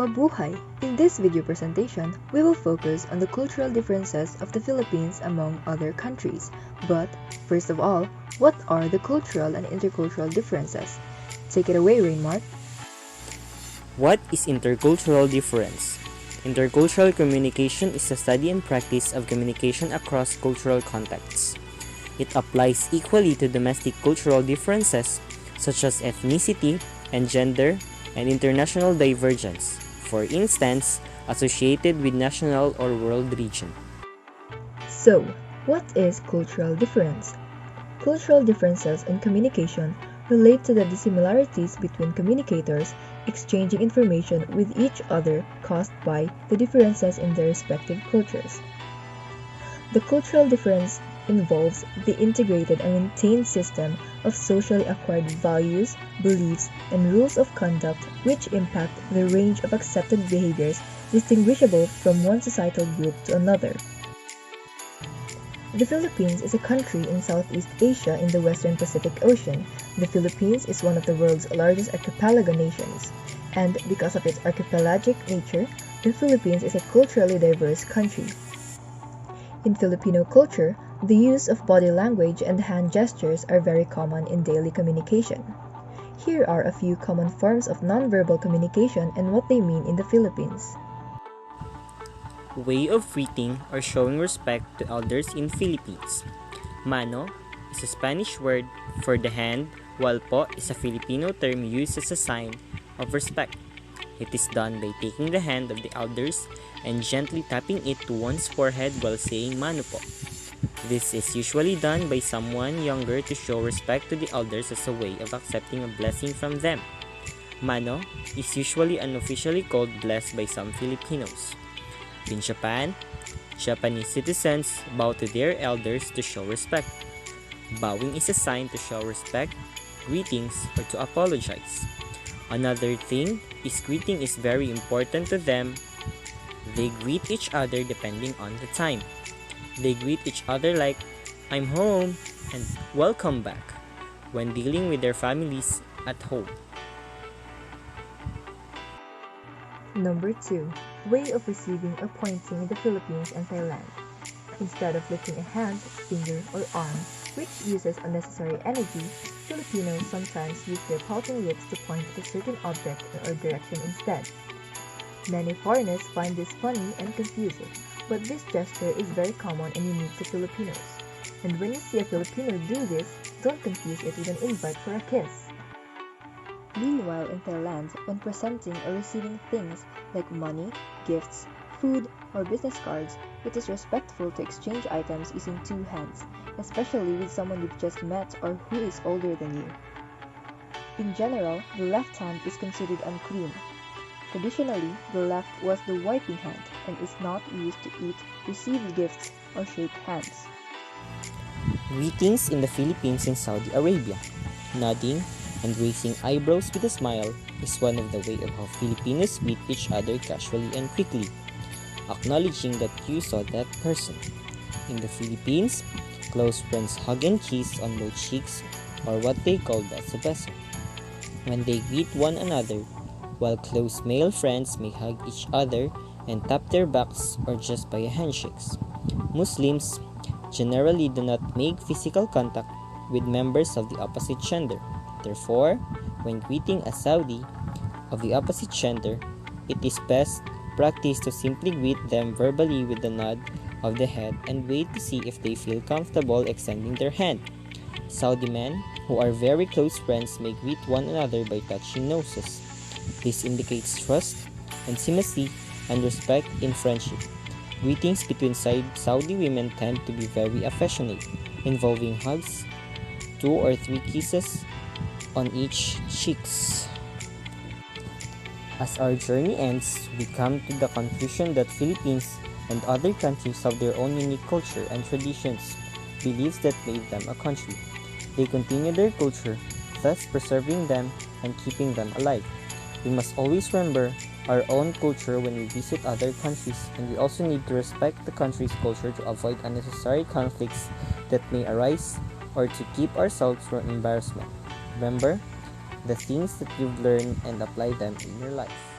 Mabuhay! In this video presentation, we will focus on the cultural differences of the Philippines among other countries. But, first of all, what are the cultural and intercultural differences? Take it away, Rainmark. What is intercultural difference? Intercultural communication is the study and practice of communication across cultural contexts. It applies equally to domestic cultural differences such as ethnicity and gender and international divergence, for instance, associated with national or world region. So, what is cultural difference? Cultural differences in communication relate to the dissimilarities between communicators exchanging information with each other caused by the differences in their respective cultures. The cultural difference involves the integrated and maintained system of socially acquired values, beliefs, and rules of conduct which impact the range of accepted behaviors distinguishable from one societal group to another. The Philippines is a country in Southeast Asia in the Western Pacific Ocean. The Philippines is one of the world's largest archipelago nations, and because of its archipelagic nature, the Philippines is a culturally diverse country. In Filipino culture, the use of body language and hand gestures are very common in daily communication. Here are a few common forms of nonverbal communication and what they mean in the Philippines. Way of greeting or showing respect to elders in Philippines. Mano is a Spanish word for the hand, while po is a Filipino term used as a sign of respect. It is done by taking the hand of the elders and gently tapping it to one's forehead while saying mano po. This is usually done by someone younger to show respect to the elders as a way of accepting a blessing from them. Mano is usually unofficially called blessed by some Filipinos. In Japan, Japanese citizens bow to their elders to show respect. Bowing is a sign to show respect, greetings, or to apologize. Another thing is greeting is very important to them. They greet each other depending on the time. They greet each other like, "I'm home," and "welcome back," when dealing with their families at home. Number 2. Way of receiving or pointing in the Philippines and Thailand. Instead of lifting a hand, finger, or arm, which uses unnecessary energy, Filipinos sometimes use their pouting lips to point at a certain object or direction instead. Many foreigners find this funny and confusing, but this gesture is very common and unique to Filipinos. And when you see a Filipino do this, don't confuse it with an invite for a kiss. Meanwhile, in Thailand, when presenting or receiving things like money, gifts, food, or business cards, it is respectful to exchange items using two hands, especially with someone you've just met or who is older than you. In general, the left hand is considered unclean. Traditionally, the left was the wiping hand and is not used to eat, receive gifts, or shake hands. Greetings in the Philippines and Saudi Arabia. Nodding and raising eyebrows with a smile is one of the way of how Filipinos greet each other casually and quickly, acknowledging that you saw that person. In the Philippines, close friends hug and kiss on both cheeks, or what they call beso beso, when they greet one another, while close male friends may hug each other and tap their backs or just by handshakes. Muslims generally do not make physical contact with members of the opposite gender. Therefore, when greeting a Saudi of the opposite gender, it is best practice to simply greet them verbally with a nod of the head and wait to see if they feel comfortable extending their hand. Saudi men who are very close friends may greet one another by touching noses. This indicates trust, intimacy, and respect in friendship. Greetings between Saudi women tend to be very affectionate, involving hugs, 2 or 3 kisses on each cheeks. As our journey ends, we come to the conclusion that Philippines and other countries have their own unique culture and traditions, beliefs that made them a country. They continue their culture, thus preserving them and keeping them alive. We must always remember our own culture when we visit other countries, and we also need to respect the country's culture to avoid unnecessary conflicts that may arise or to keep ourselves from embarrassment. Remember the things that you've learned and apply them in your life.